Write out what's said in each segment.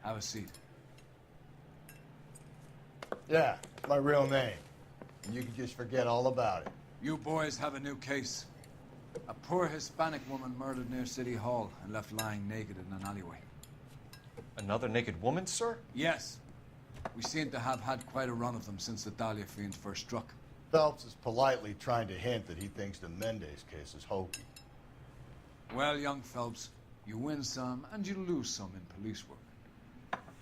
Have a seat. Yeah, my real name. And you can just forget all about it. You boys have a new case. A poor Hispanic woman murdered near City Hall and left lying naked in an alleyway. Another naked woman, sir? Yes. We seem to have had quite a run of them since the Dahlia fiends first struck. Phelps is politely trying to hint that he thinks the Mendez case is hokey. Well, young Phelps, you win some and you lose some in police work.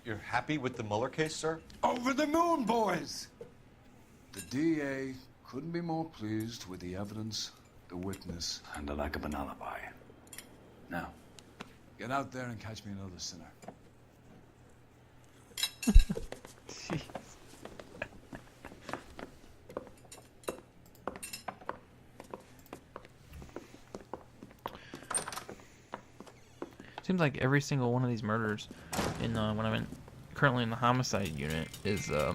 You're happy with the Mueller case, sir? Over the moon, boys! The DA couldn't be more pleased with the evidence, the witness, and the lack of an alibi. Now, get out there and catch me another sinner. Jeez. Seems like every single one of these murders in when I'm currently in the homicide unit is they're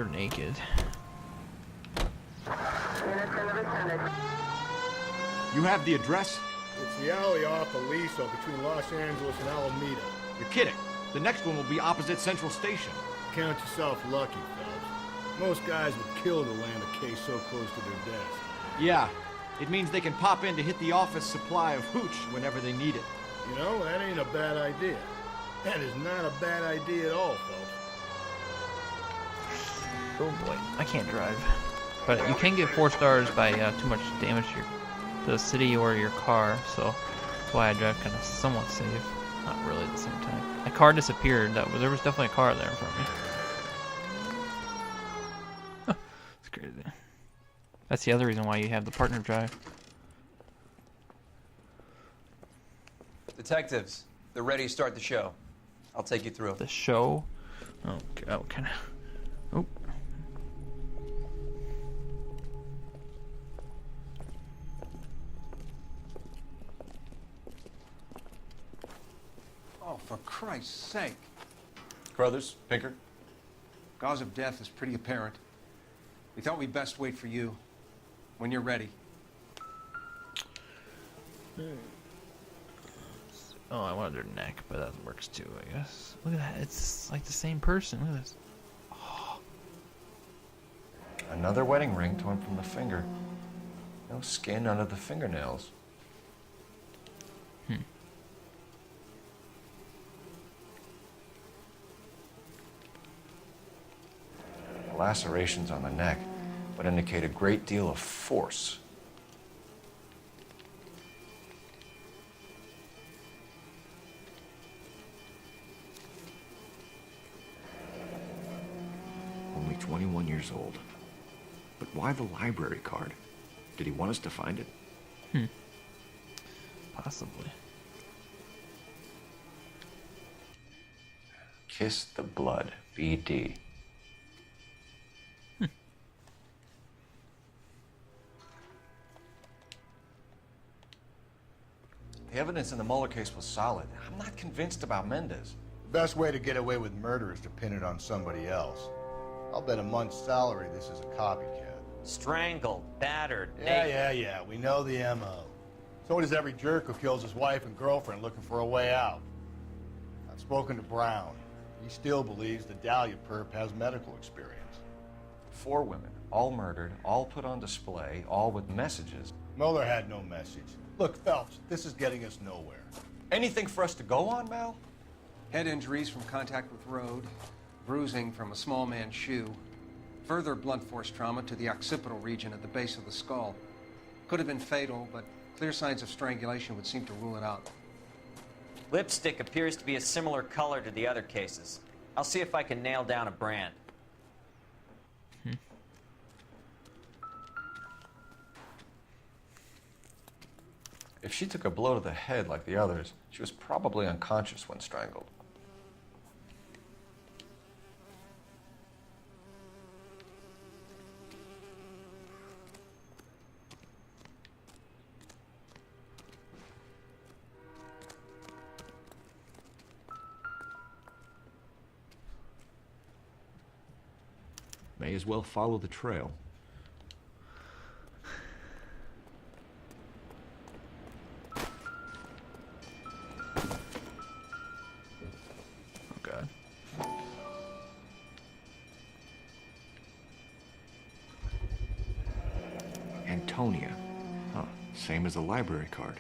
naked. You have the address? It's the alley off Aliso between Los Angeles and Alameda. You're kidding. The next one will be opposite Central Station. Count yourself lucky, Phelps. Most guys would kill to land a case so close to their desk. Yeah, it means they can pop in to hit the office supply of hooch whenever they need it. You know, that ain't a bad idea. That is not a bad idea at all, Phelps. Oh boy, I can't drive. But you can get 4 stars by too much damage to the city or your car, so that's why I drive kind of somewhat safe. Not really at the same time. My car disappeared. There was definitely a car there in front of me. It's crazy. That's the other reason why you have the partner drive. Detectives, they're ready to start the show. I'll take you through. The show? Oh, kind of. Oh. Oh, for Christ's sake. Carruthers, Pinker. Cause of death is pretty apparent. We thought we'd best wait for you. When you're ready. Oh, I wanted her neck, but that works too, I guess. Look at that. It's like the same person. Look at this. Oh. Another wedding ring torn from the finger. No skin under the fingernails. The lacerations on the neck would indicate a great deal of force. Only 21 years old. But why the library card? Did he want us to find it? Possibly. Kiss the blood, BD. The evidence in the Mueller case was solid. I'm not convinced about Mendez. The best way to get away with murder is to pin it on somebody else. I'll bet a month's salary this is a copycat. Strangled, battered, Yeah. We know the M.O. So does every jerk who kills his wife and girlfriend looking for a way out. I've spoken to Brown. He still believes the Dahlia perp has medical experience. 4 women, all murdered, all put on display, all with messages. Mueller had no message. Look, Phelps, this is getting us nowhere. Anything for us to go on, Mal? Head injuries from contact with road, bruising from a small man's shoe, further blunt force trauma to the occipital region at the base of the skull. Could have been fatal, but clear signs of strangulation would seem to rule it out. Lipstick appears to be a similar color to the other cases. I'll see if I can nail down a brand. If she took a blow to the head like the others, she was probably unconscious when strangled. May as well follow the trail. Same as the library card.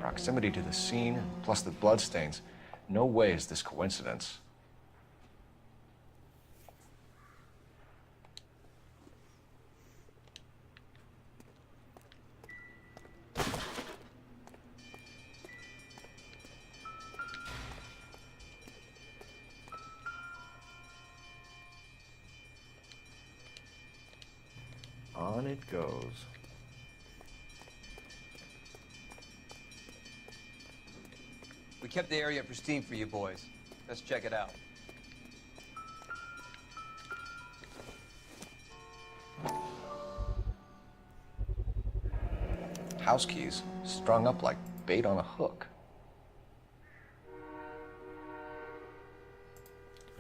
Proximity to the scene, plus the bloodstains. No way is this coincidence. On it goes. We kept the area pristine for you boys. Let's check it out. House keys strung up like bait on a hook.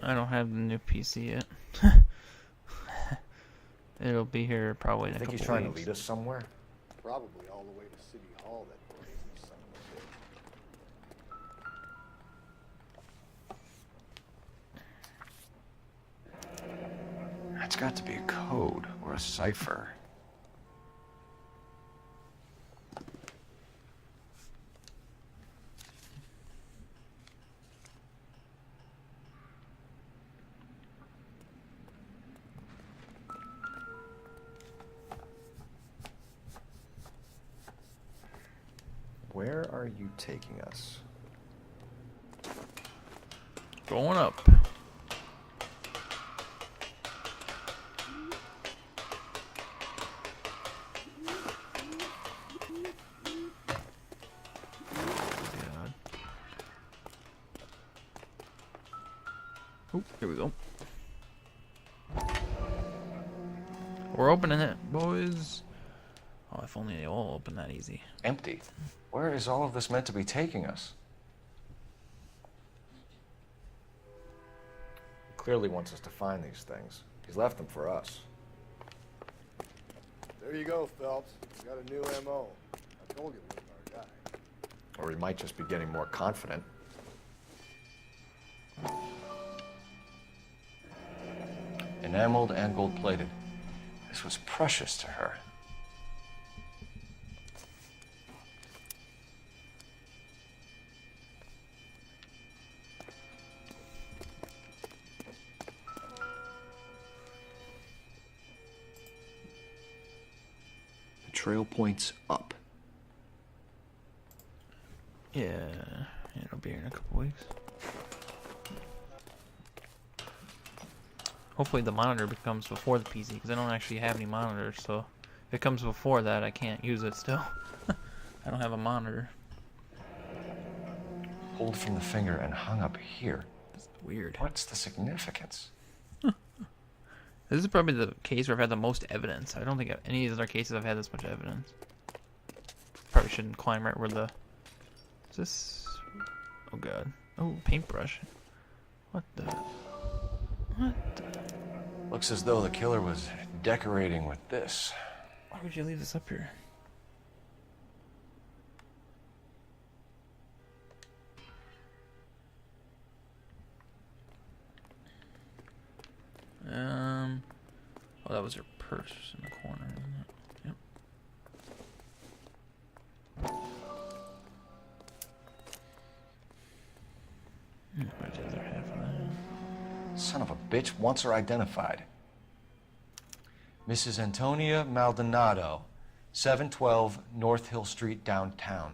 I don't have the new PC yet. It'll be here probably in a Think couple he's trying weeks. to lead us somewhere? Probably all the way to City Hall, that crazy son of a bitch. That's got to be a code or a cipher. Where are you taking us? Going up. God. Oh, here we go. We're opening it, boys. Oh, if only they all open that easy. Empty. Where is all of this meant to be taking us? He clearly wants us to find these things. He's left them for us. There you go, Phelps. You got a new M.O. I told you it wasn't our guy. Or he might just be getting more confident. Enameled and gold-plated. This was precious to her. The trail points up. Yeah, it'll be here in a couple weeks. Hopefully the monitor becomes before the PC, because I don't actually have any monitors, so if it comes before that, I can't use it still. I don't have a monitor. Pulled from the finger and hung up here. That's weird. What's the significance? This is probably the case where I've had the most evidence. I don't think any of these other cases I've had this much evidence. Probably shouldn't climb right where the... Is this... Oh god. Oh, paintbrush. What the... What the... Looks as though the killer was decorating with this. Why would you leave this up here? Oh, that was her purse in the corner, isn't it? Yep. son of a bitch wants her identified. Mrs. Antonia Maldonado, 712 North Hill Street, downtown.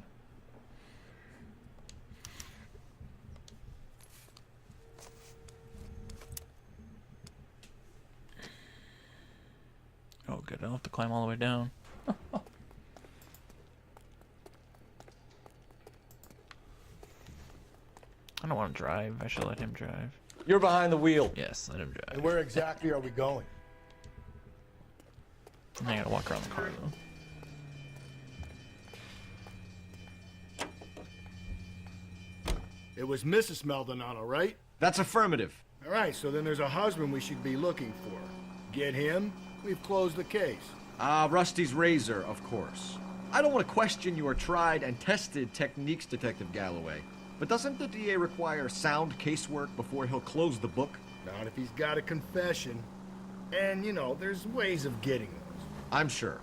Oh, good. I don't have to climb all the way down. I don't want to drive. I should let him drive. You're behind the wheel. Yes, let him drive. And where exactly are we going? I gotta walk around the car, though. It was Mrs. Maldonado, right? That's affirmative. All right, so then there's a husband we should be looking for. Get him, we've closed the case. Rusty's razor, of course. I don't want to question your tried and tested techniques, Detective Galloway. But doesn't the DA require sound casework before he'll close the book? Not if he's got a confession. And, you know, there's ways of getting those. I'm sure.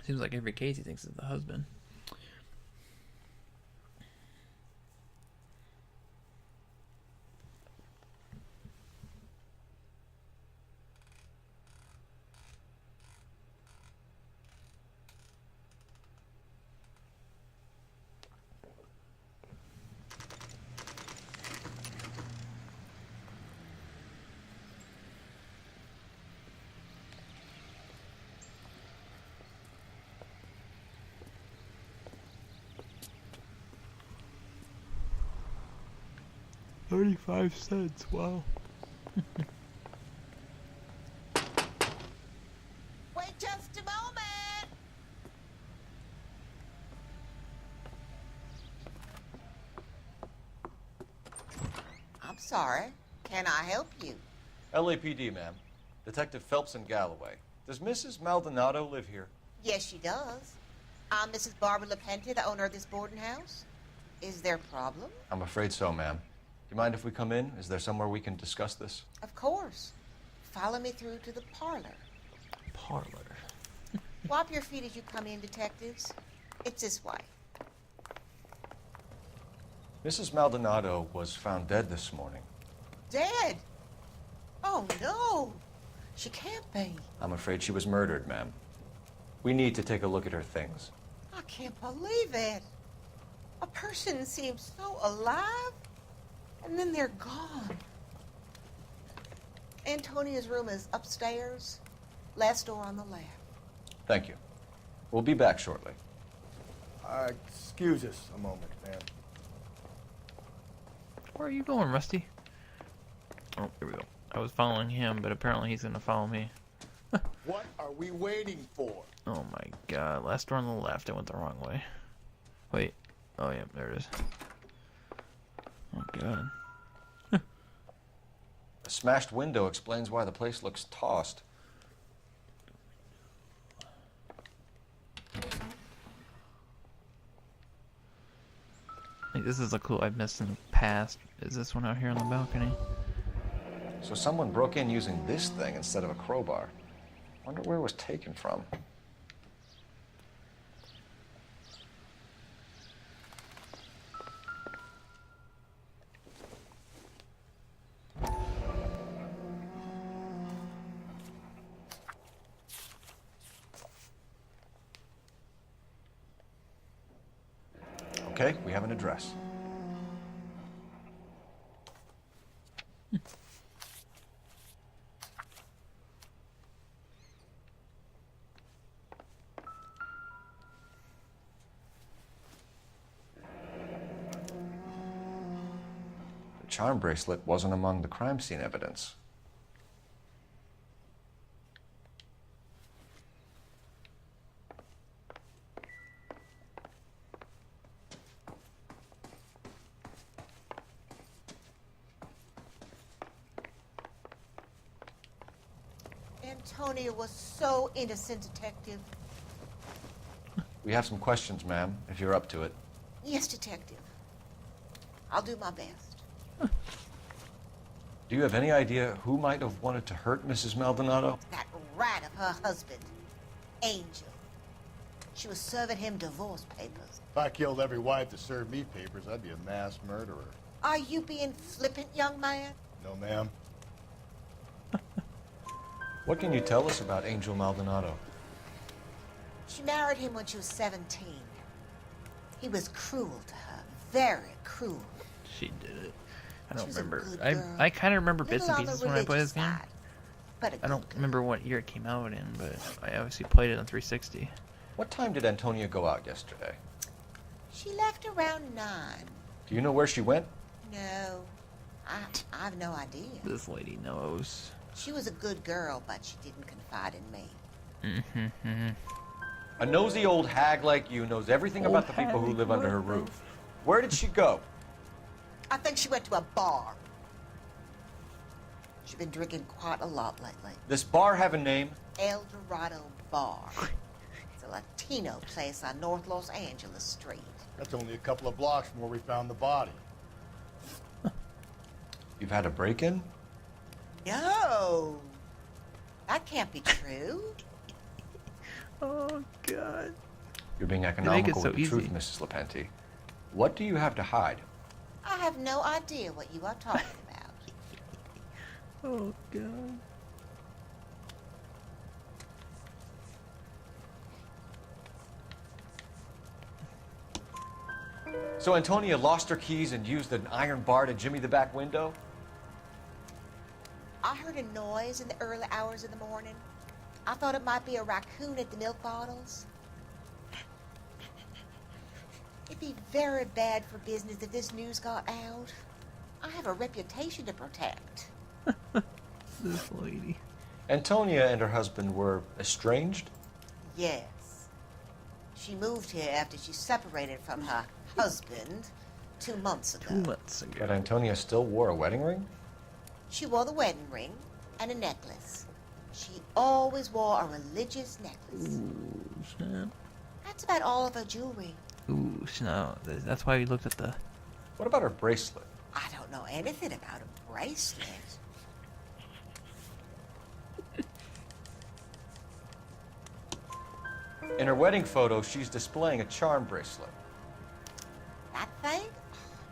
Seems like every case he thinks is the husband. $0.35, wow. Wait just a moment. I'm sorry. Can I help you? LAPD, ma'am. Detective Phelps and Galloway. Does Mrs. Maldonado live here? Yes, she does. I'm Mrs. Barbara LaPente, the owner of this boarding house. Is there a problem? I'm afraid so, ma'am. Do you mind if we come in? Is there somewhere we can discuss this? Of course. Follow me through to the parlor. Parlor. Wipe your feet as you come in, detectives. It's this way. Mrs. Maldonado was found dead this morning. Dead? Oh, no. She can't be. I'm afraid she was murdered, ma'am. We need to take a look at her things. I can't believe it. A person seems so alive, and then they're gone. Antonia's room is upstairs, last door on the left. Thank you. We'll be back shortly. Excuse us a moment, ma'am. Where are you going, Rusty? Oh, here we go. I was following him, but apparently he's gonna follow me. What are we waiting for? Oh my god. Last door on the left. I went the wrong way. Wait. Oh, yeah. There it is. Oh, god. A smashed window explains why the place looks tossed. Like, this is a clue I've missed in the past. Is this one out here on the balcony? So someone broke in using this thing instead of a crowbar. Wonder where it was taken from. Okay, we have an address. The charm bracelet wasn't among the crime scene evidence. Antonia was so innocent, detective. We have some questions, ma'am, if you're up to it. Yes, detective. I'll do my best. Do you have any idea who might have wanted to hurt Mrs. Maldonado? That rat of her husband, Angel. She was serving him divorce papers. If I killed every wife that served me papers, I'd be a mass murderer. Are you being flippant, young man? No, ma'am. What can you tell us about Angel Maldonado? She married him when she was 17. He was cruel to her, very cruel. She did it. I She don't was a remember. good I girl. kind of remember bits Little and on the pieces when I played religious this game. side, but a I don't good girl. remember what year it came out in, but I obviously played it on 360. What time did Antonia go out yesterday? She left around 9. Do you know where she went? No, I've no idea. This lady knows. She was a good girl, but she didn't confide in me. Mm-hmm. A nosy old hag like you knows everything about the people who live under her roof. Where did she go? I think she went to a bar. She's been drinking quite a lot lately. This bar have a name? El Dorado Bar. It's a Latino place on North Los Angeles Street. That's only a couple of blocks from where we found the body. You've had a break-in? No, that can't be true. Oh, God. You're being make economical it so with the easy. truth, Mrs. Lepenti. What do you have to hide? I have no idea what you are talking about. Oh, God. So Antonia lost her keys and used an iron bar to jimmy the back window? I heard a noise in the early hours of the morning. I thought it might be a raccoon at the milk bottles. It'd be very bad for business if this news got out. I have a reputation to protect. This lady. Antonia and her husband were estranged? Yes. She moved here after she separated from her husband 2 months ago. 2 months ago. But Antonia still wore a wedding ring? She wore the wedding ring and a necklace. She always wore a religious necklace. Ooh, snap. That's about all of her jewelry. Ooh, snap. That's why we looked at the... What about her bracelet? I don't know anything about a bracelet. In her wedding photo, she's displaying a charm bracelet. That thing?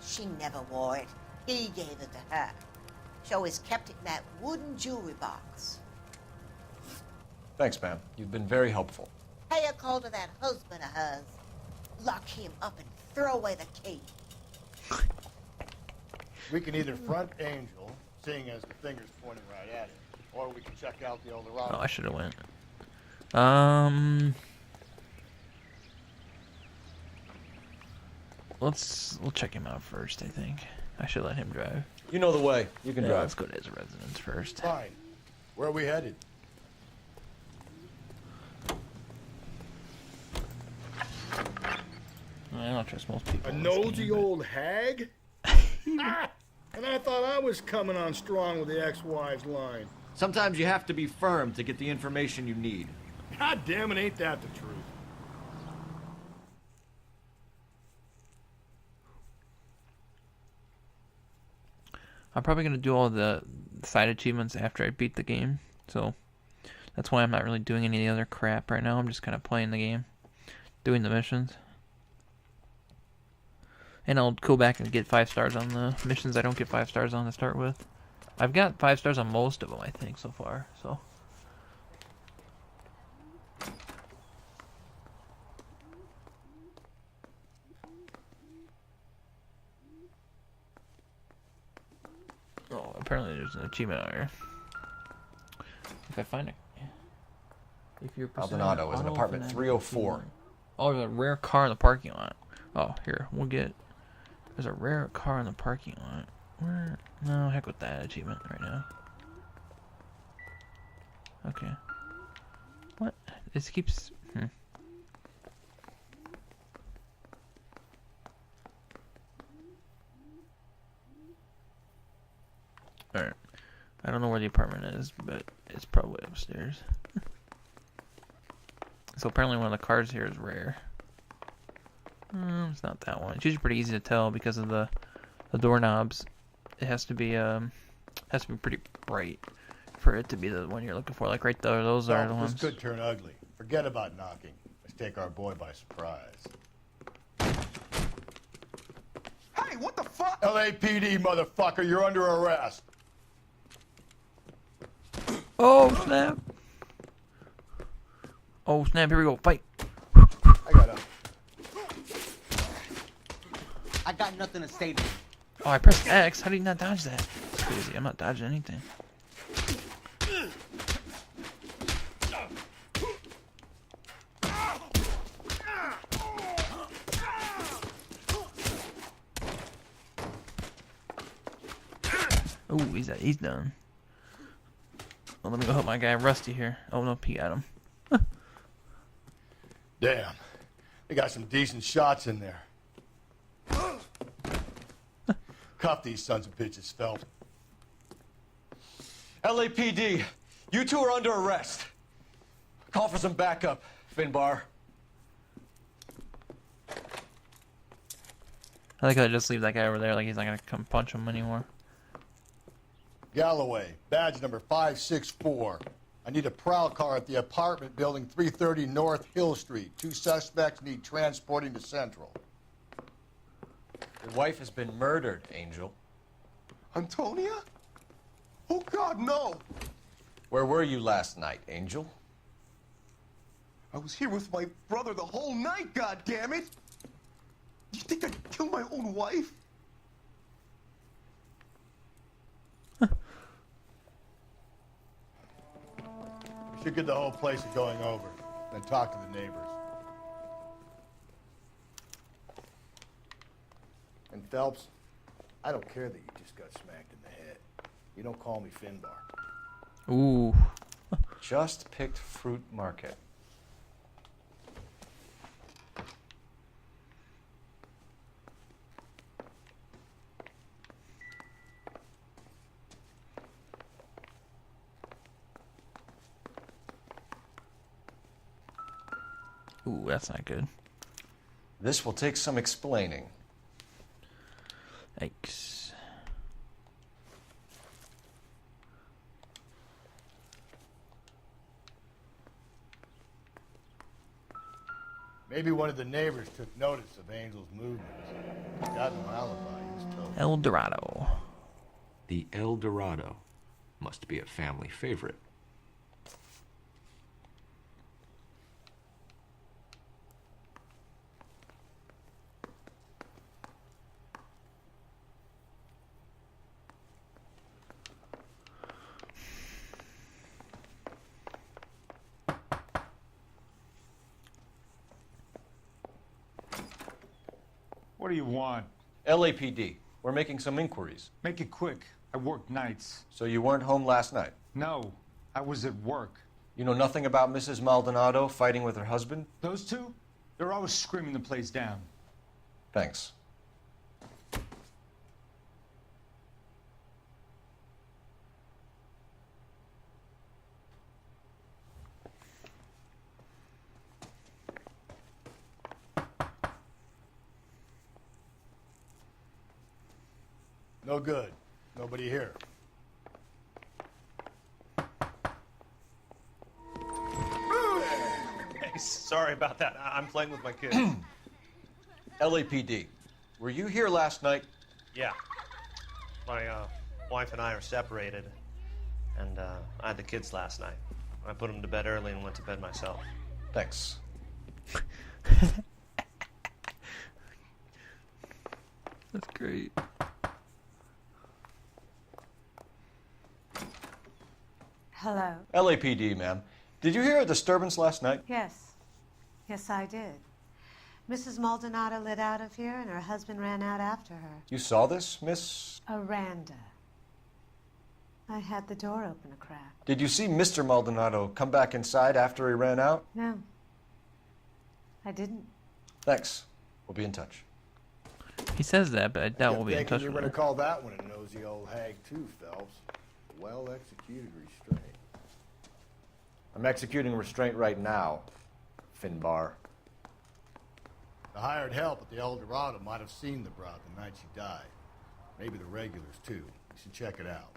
She never wore it. He gave it to her. She always kept it in that wooden jewelry box. Thanks, ma'am. You've been very helpful. Pay a call to that husband of hers. Lock him up and throw away the key. We can either front Angel, seeing as the finger's pointing right at him, or we can check out the El Dorado. Oh, I should have went. We'll check him out first, I think. I should let him drive. You know the way. You can Yeah, drive. let's go to his residence first. Fine. Where are we headed? I don't trust most people. A in this nosy game, but- old hag? Ah, and I thought I was coming on strong with the ex-wives line. Sometimes you have to be firm to get the information you need. God damn it, ain't that the truth? I'm probably gonna do all the side achievements after I beat the game, so that's why I'm not really doing any other crap right now. I'm just kind of playing the game, doing the missions, and I'll go back and get 5 stars on the missions I don't get 5 stars on to start with. I've got 5 stars on most of them, I think, so far. So. Oh, apparently there's an achievement out here. If I find it. If you're Maldonado is in apartment 304. Oh, there's a rare car in the parking lot. Oh, here, we'll get... There's a rare car in the parking lot. Where? No, heck with that achievement right now. Okay. What? This keeps... Alright. I don't know where the apartment is, but it's probably upstairs. So apparently one of the cars here is rare. It's not that one. It's usually pretty easy to tell because of the doorknobs. It has to be pretty bright for it to be the one you're looking for. Like right there, those are the ones. This could turn ugly. Forget about knocking. I Let's take our boy by surprise. Hey, what the fuck? LAPD, motherfucker, you're under arrest. Oh, snap. Oh, snap. Here we go. Fight. I got up. I got nothing to say to you. Oh, I pressed X. How did you not dodge that? That's crazy. I'm not dodging anything. Oh, he's done. Well, let me go help my guy Rusty here. Oh no, he got him. Damn. They got some decent shots in there. Cuff these sons of bitches, Phelps. LAPD, you two are under arrest. Call for some backup, Finbar. I like how I just leave that guy over there like he's not gonna come punch him anymore. Galloway, badge number 564. I need a prowl car at the apartment building 330 North Hill Street. 2 suspects need transporting to Central. Your wife has been murdered, Angel. Antonia? Oh, God, no! Where were you last night, Angel? I was here with my brother the whole night, goddammit! You think I'd kill my own wife? We should get the whole place going over, then talk to the neighbors. And Phelps, I don't care that you just got smacked in the head. You don't call me Finbar. Ooh. Just picked Fruit Market. Ooh, that's not good. This will take some explaining. Yikes. Maybe one of the neighbors took notice of Angel's movements. He's got no alibi, he's told. El Dorado. The El Dorado must be a family favorite. What do you want? LAPD, we're making some inquiries. Make it quick. I work nights. So you weren't home last night? No, I was at work. You know nothing about Mrs. Maldonado fighting with her husband? Those two? They're always screaming the place down. Thanks. No good. Nobody here. Hey, sorry about that. I'm playing with my kids. LAPD, were you here last night? Yeah. My wife and I are separated, and I had the kids last night. I put them to bed early and went to bed myself. Thanks. That's great. Hello. LAPD, ma'am. Did you hear a disturbance last night? Yes. Yes, I did. Mrs. Maldonado lit out of here, and her husband ran out after her. You saw this, Miss? Aranda. I had the door open a crack. Did you see Mr. Maldonado come back inside after he ran out? No. I didn't. Thanks. We'll be in touch. He says that, but I doubt we'll be in touch You're with going him. to call that one a nosy old hag too, Phelps. Well-executed restraint. I'm executing restraint right now, Finbar. The hired help at the El Dorado might have seen the broad the night she died. Maybe the regulars, too. You should check it out.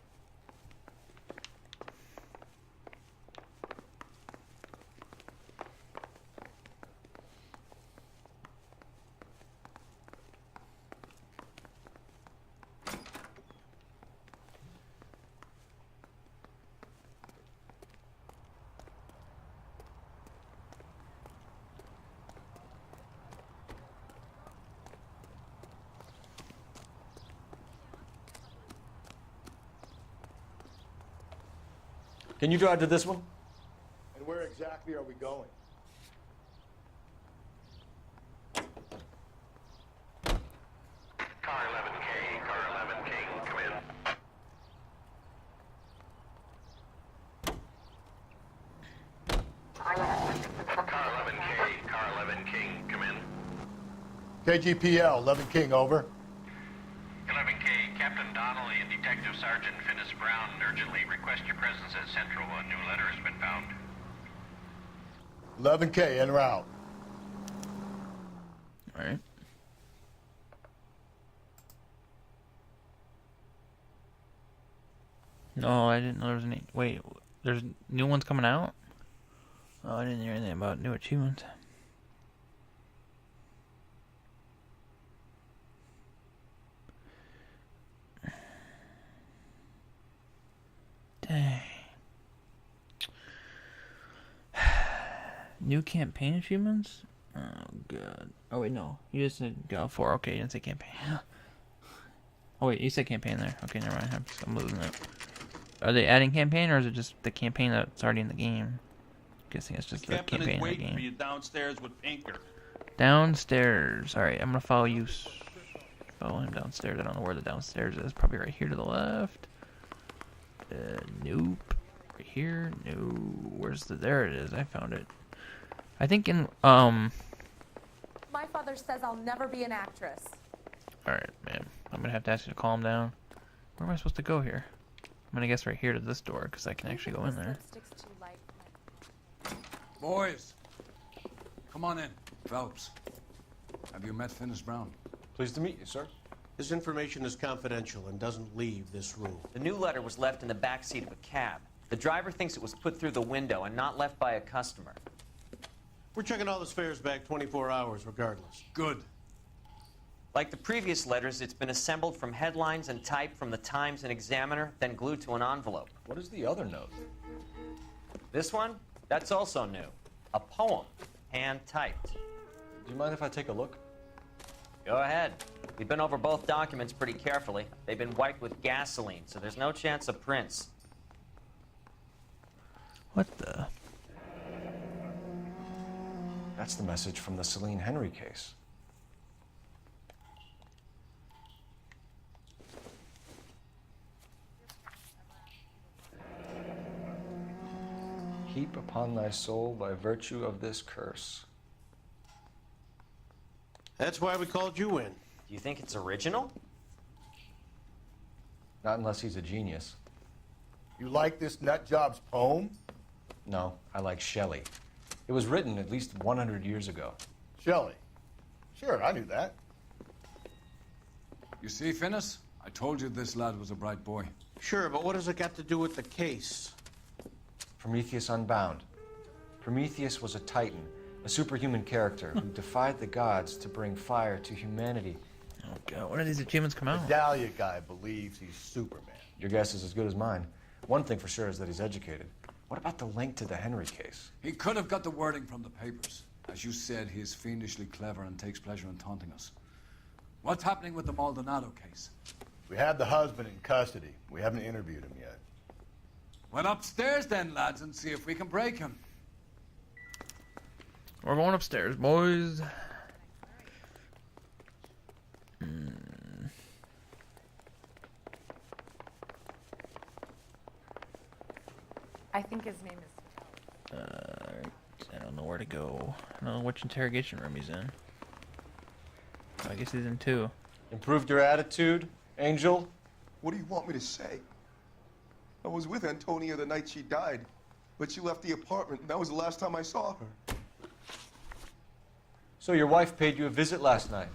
Can you drive to this one? And where exactly are we going? Car 11K, car 11 King, come in. Car 11K, car 11 King, come in. KGPL, 11 King, over. 11K, Captain Donnelly and Detective Sergeant Finis Brown urgently request your presence at Central. A new letter has been found. 11K, en route. All right. No, I didn't know there was any. Wait, there's new ones coming out? Oh, I didn't hear anything about new achievements. Dang. New campaign achievements? Oh, God. Oh, wait, no. You just said go for. Okay, you didn't say campaign. Oh, wait, you said campaign there. Okay, never mind. I'm losing it. Are they adding campaign, or is it just the campaign that's already in the game? Guessing it's just the campaign in the game. For you downstairs with Pinker. Downstairs. Alright, I'm gonna follow you. Follow him downstairs. I don't know where the downstairs is. Probably right here to the left. Nope. Right here. No. Where's the... There it is. I found it. I think in... My father says I'll never be an actress. Alright, man. I'm gonna have to ask you to calm down. Where am I supposed to go here? I'm gonna guess right here to this door, because I can actually go in there. Boys, come on in. Phelps, have you met Finis Brown? Pleased to meet you, sir. This information is confidential and doesn't leave this room. The new letter was left in the back seat of a cab. The driver thinks it was put through the window and not left by a customer. We're checking all this fares back 24 hours regardless. Good. Like the previous letters, it's been assembled from headlines and typed from the Times and Examiner, then glued to an envelope. What is the other note? This one? That's also new. A poem, hand-typed. Do you mind if I take a look? Go ahead. We've been over both documents pretty carefully. They've been wiped with gasoline, so there's no chance of prints. What the? That's the message from the Celine Henry case. Heap upon thy soul by virtue of this curse. That's why we called you in. Do you think it's original? Not unless he's a genius. You like this nutjob's poem? No, I like Shelley. It was written at least 100 years ago. Shelley. Sure, I knew that. You see, Finis? I told you this lad was a bright boy. Sure, but what has it got to do with the case? Prometheus Unbound. Prometheus was a titan, a superhuman character who defied the gods to bring fire to humanity. Oh, God. When did these achievements come out? The Dahlia guy believes he's Superman. Your guess is as good as mine. One thing for sure is that he's educated. What about the link to the Henry case? He could have got the wording from the papers. As you said, he is fiendishly clever and takes pleasure in taunting us. What's happening with the Maldonado case? We have the husband in custody. We haven't interviewed him yet. Well, upstairs then, lads, and see if we can break him. We're going upstairs, boys. I think his name is... I don't know where to go. I don't know which interrogation room he's in. I guess he's in 2. Improved your attitude, Angel? What do you want me to say? I was with Antonia the night she died, but she left the apartment, and that was the last time I saw her. So your wife paid you a visit last night.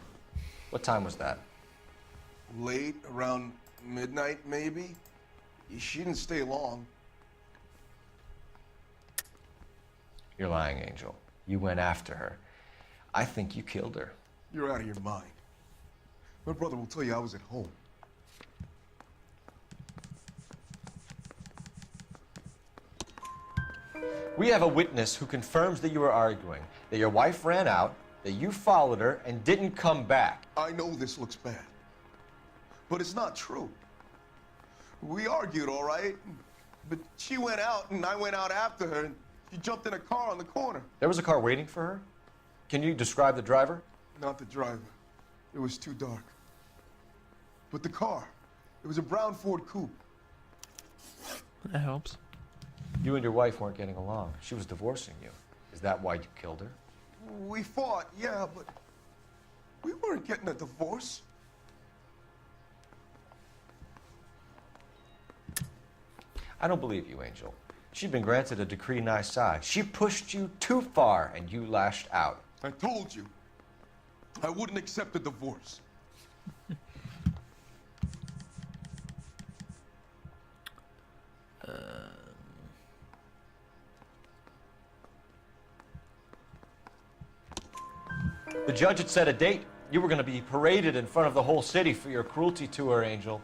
What time was that? Late, around midnight, maybe? She didn't stay long. You're lying, Angel. You went after her. I think you killed her. You're out of your mind. My brother will tell you I was at home. We have a witness who confirms that you were arguing, that your wife ran out, that you followed her and didn't come back. I know this looks bad, but it's not true. We argued, all right? But she went out, and I went out after her, and she jumped in a car on the corner. There was a car waiting for her? Can you describe the driver? Not the driver. It was too dark. But the car, it was a brown Ford coupe. That helps. You and your wife weren't getting along. She was divorcing you. Is that why you killed her? We fought, yeah, but we weren't getting a divorce. I don't believe you, Angel. She'd been granted a decree nisi. She pushed you too far, and you lashed out. I told you. I wouldn't accept a divorce. The judge had set a date. You were going to be paraded in front of the whole city for your cruelty to her, Angel.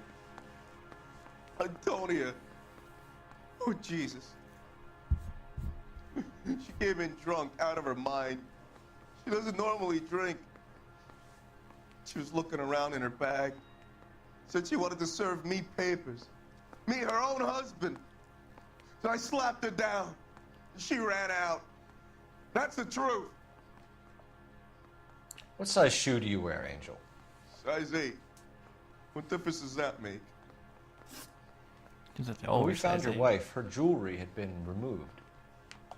Antonia. Oh, Jesus. She came in drunk, out of her mind. She doesn't normally drink. She was looking around in her bag. Said she wanted to serve me papers. Me, her own husband. So I slapped her down. She ran out. That's the truth. What size shoe do you wear, Angel? Size 8. What difference does that make? When we found your wife, her jewelry had been removed.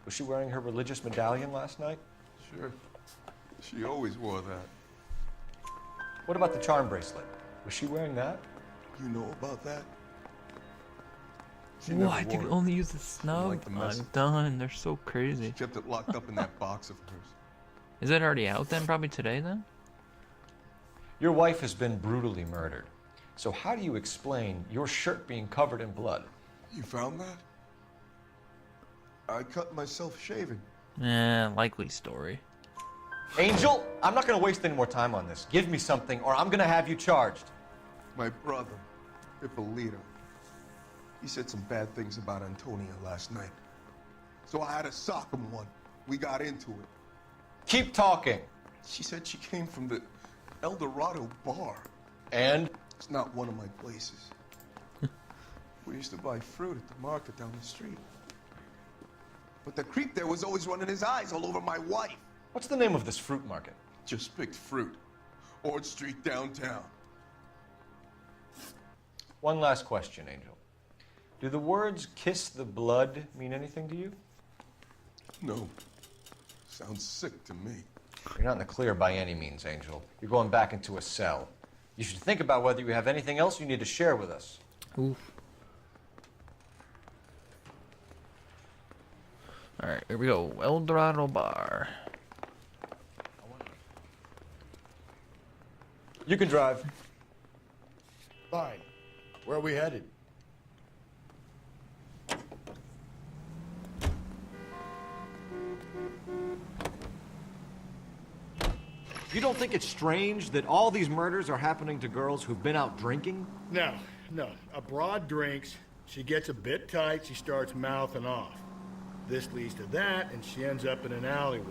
Was she wearing her religious medallion last night? Sure. She always wore that. What about the charm bracelet? Was she wearing that? You know about that? She What? never You wore can it. only use the snub? liked the mess. I'm done. They're so crazy. She kept it locked up in that box of hers. Is it already out then? Probably today then? Your wife has been brutally murdered. So how do you explain your shirt being covered in blood? You found that? I cut myself shaving. Likely story. Angel, I'm not going to waste any more time on this. Give me something or I'm going to have you charged. My brother, Ippolito, he said some bad things about Antonia last night. So I had to sock him one. We got into it. Keep talking. She said she came from the El Dorado bar. And? It's not one of my places. We used to buy fruit at the market down the street. But the creep there was always running his eyes all over my wife. What's the name of this fruit market? Just picked fruit. Ord Street downtown. One last question, Angel. Do the words kiss the blood mean anything to you? No. Sounds sick to me. You're not in the clear by any means, Angel. You're going back into a cell. You should think about whether you have anything else you need to share with us. Oof. Alright, here we go. El Dorado Bar. You can drive. Fine. Where are we headed? You don't think it's strange that all these murders are happening to girls who've been out drinking? No. A broad drinks, she gets a bit tight, she starts mouthing off. This leads to that, and she ends up in an alleyway.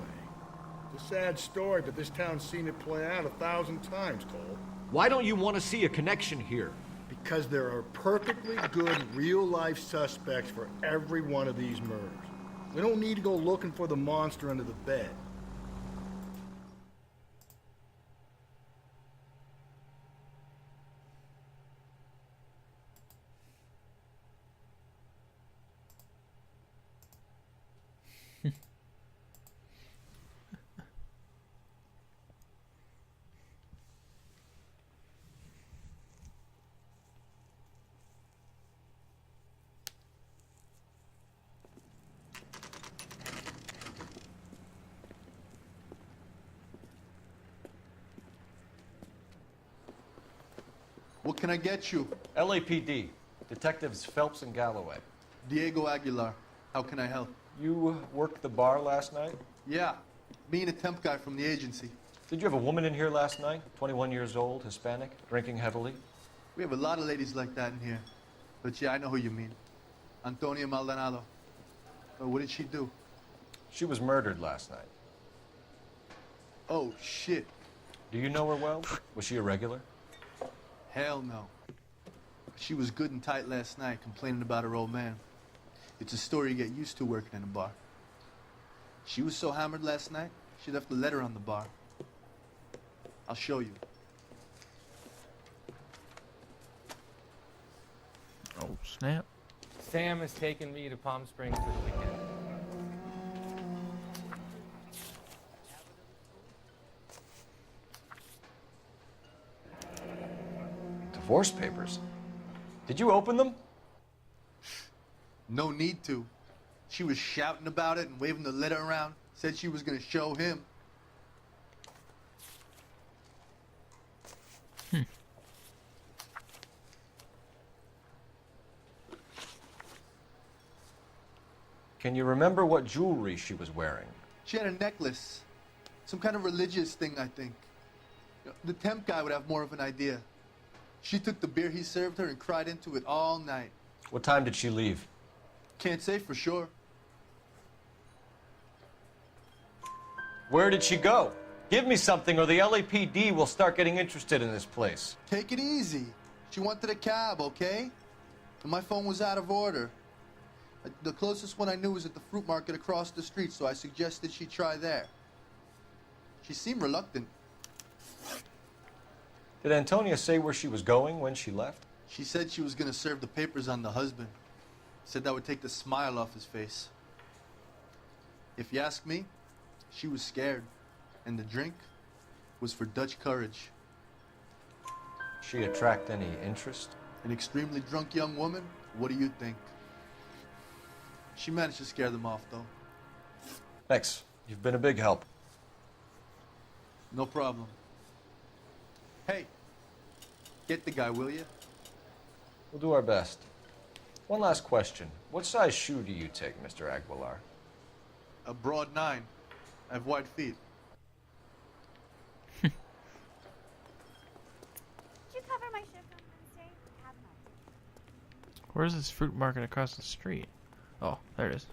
It's a sad story, but this town's seen it play out 1,000 times, Cole. Why don't you want to see a connection here? Because there are perfectly good real-life suspects for every one of these murders. We don't need to go looking for the monster under the bed. What can I get you? LAPD. Detectives Phelps and Galloway. Diego Aguilar. How can I help? You worked the bar last night? Yeah. Me and a temp guy from the agency. Did you have a woman in here last night? 21 years old, Hispanic, drinking heavily? We have a lot of ladies like that in here. But yeah, I know who you mean. Antonia Maldonado. But what did she do? She was murdered last night. Oh, shit. Do you know her well? Was she a regular? Hell no. She was good and tight last night, complaining about her old man. It's a story you get used to working in a bar. She was so hammered last night, she left a letter on the bar. I'll show you. Oh, snap. Sam has taken me to Palm Springs for the weekend. Divorce papers? Did you open them? No need to. She was shouting about it and waving the letter around. Said she was gonna show him. Can you remember what jewelry she was wearing? She had a necklace. Some kind of religious thing, I think. The temp guy would have more of an idea. She took the beer he served her and cried into it all night. What time did she leave? Can't say for sure. Where did she go? Give me something or the LAPD will start getting interested in this place. Take it easy. She wanted a cab, okay? And my phone was out of order. The closest one I knew was at the fruit market across the street, so I suggested she try there. She seemed reluctant. Did Antonia say where she was going when she left? She said she was going to serve the papers on the husband. Said that would take the smile off his face. If you ask me, she was scared. And the drink was for Dutch courage. She attract any interest? An extremely drunk young woman? What do you think? She managed to scare them off, though. Thanks. You've been a big help. No problem. Hey, get the guy, will you? We'll do our best. One last question. What size shoe do you take, Mr. Aguilar? A broad 9. I have wide feet. Did you cover my shift on Wednesday? Have not. Where's this fruit market across the street? Oh, there it is.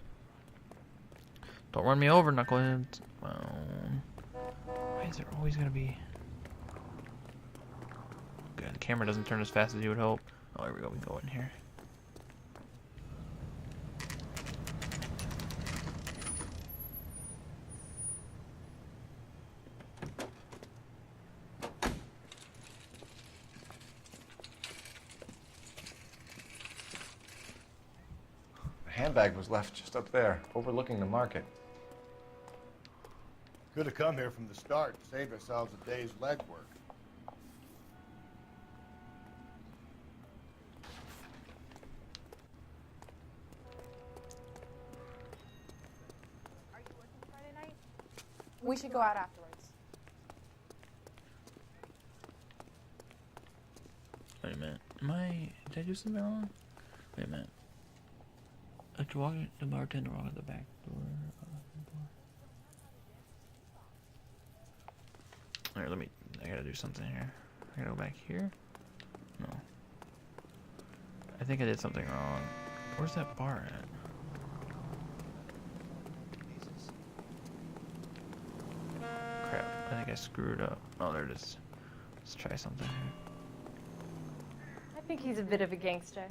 Don't run me over, knuckleheads. Why is there always gonna be... Good, the camera doesn't turn as fast as you would hope. Oh, here we go, we can go in here. The handbag was left just up there, overlooking the market. Could have come here from the start and saved ourselves a day's legwork. Are you working Friday night? We should go out afterwards. Wait a minute. Did I do something wrong? Wait a minute. The bartender walk at the back door. Alright, I gotta do something here. I gotta go back here? No. I think I did something wrong. Where's that bar at? Crap, I think I screwed up. Oh, there it is. Let's try something here. I think he's a bit of a gangster.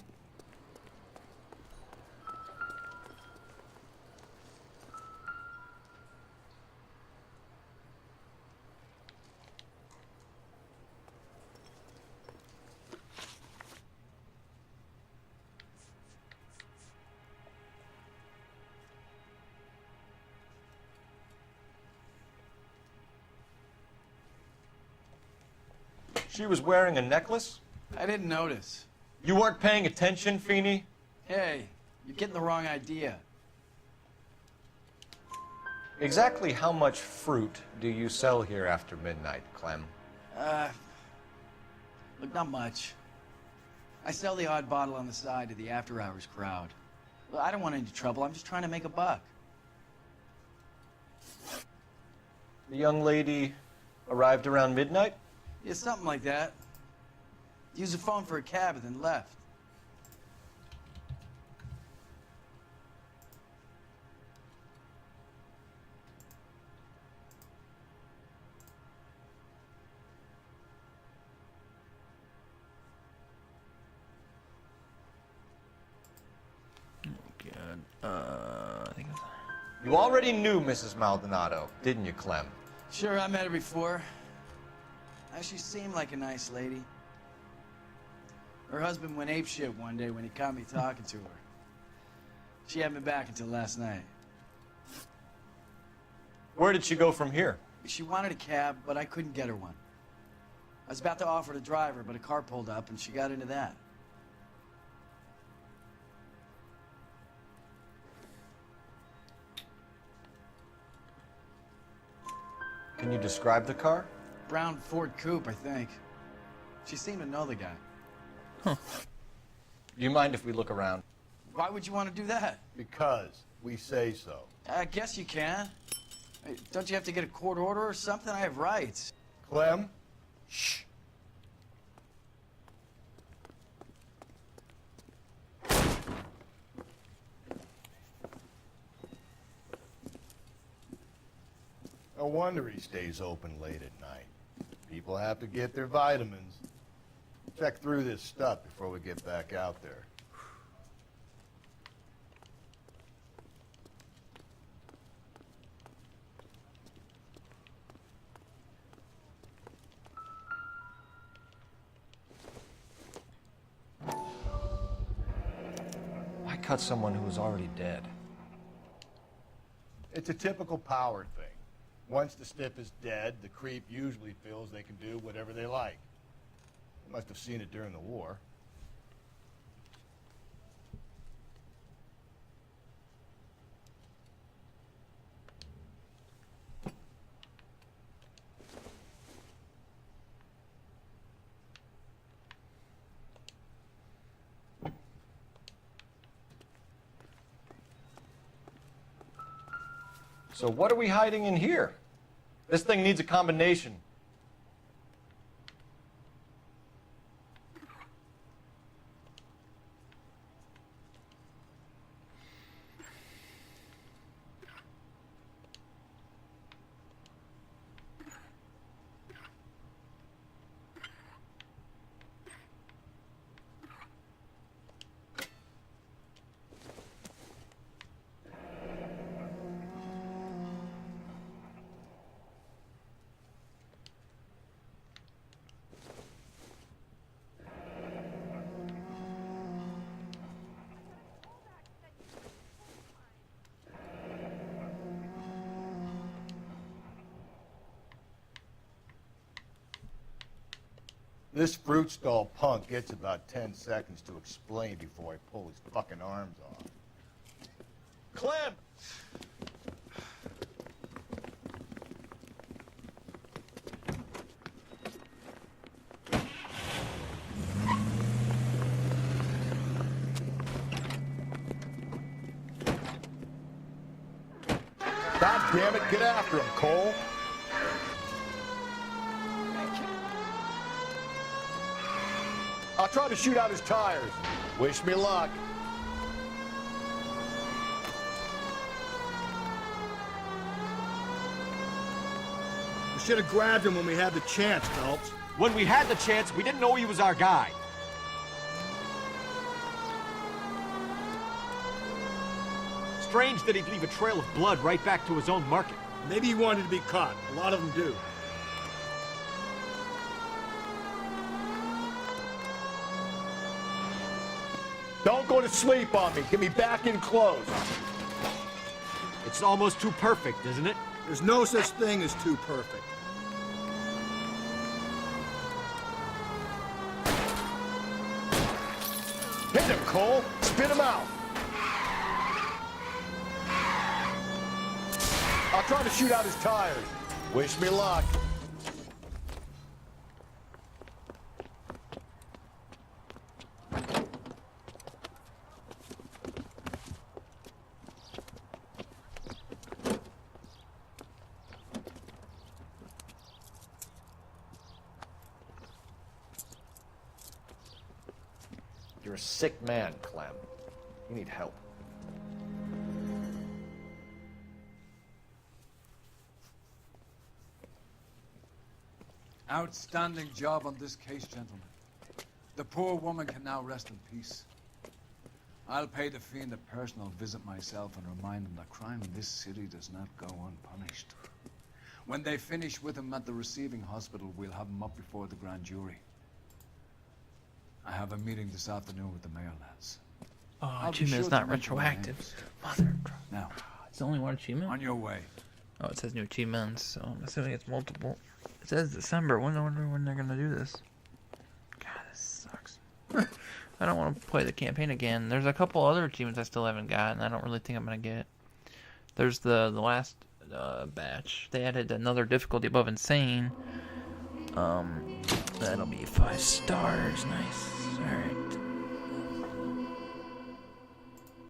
She was wearing a necklace? I didn't notice. You weren't paying attention, Feeney? Hey, you're getting the wrong idea. Exactly how much fruit do you sell here after midnight, Clem? Look, not much. I sell the odd bottle on the side to the after-hours crowd. Well, I don't want any trouble. I'm just trying to make a buck. The young lady arrived around midnight? Yeah, something like that. Used the phone for a cab and then left. Oh, God. I think it's... You already knew Mrs. Maldonado, didn't you, Clem? Sure, I met her before. She seemed like a nice lady. Her husband went apeshit one day when he caught me talking to her. She had me back until last night. Where did she go from here? She wanted a cab, but I couldn't get her one. I was about to offer to drive her, but a car pulled up and she got into that. Can you describe the car? Brown Ford Coupe, I think. She seemed to know the guy. Do you mind if we look around? Why would you want to do that? Because we say so. I guess you can. Hey, don't you have to get a court order or something? I have rights. Clem? Shh. No wonder he stays open late at night. People have to get their vitamins. Check through this stuff before we get back out there. Why cut someone who was already dead? It's a typical power thing. Once the stiff is dead, the creep usually feels they can do whatever they like. They must have seen it during the war. So what are we hiding in here? This thing needs a combination. This fruit stall punk gets about 10 seconds to explain before I pull his fucking arms off. Clem! God damn it, get after him, Cole. I'll try to shoot out his tires. Wish me luck. We should have grabbed him when we had the chance, Phelps. When we had the chance, we didn't know he was our guy. Strange that he'd leave a trail of blood right back to his own market. Maybe he wanted to be caught. A lot of them do. Don't go to sleep on me. Get me back in close. It's almost too perfect, isn't it? There's no such thing as too perfect. Hit him, Cole. Spit him out. I'll try to shoot out his tires. Wish me luck. You're a sick man, Clem. You need help. Outstanding job on this case, gentlemen. The poor woman can now rest in peace. I'll pay the fiend a personal visit myself and remind him that crime in this city does not go unpunished. When they finish with him at the receiving hospital, we'll have him up before the grand jury. I have a meeting this afternoon with the mayor, lads. Oh, I'll be achievement is sure not to mention retroactive. Mother. Now, It's only one achievement? on your way. Oh, it says new achievements, so I'm assuming it's multiple. It says December. I wonder when they're gonna do this. God, this sucks. I don't want to play the campaign again. There's a couple other achievements I still haven't gotten. I don't really think I'm gonna get. There's the last batch. They added another difficulty above insane. That'll be 5 stars. Nice. All right.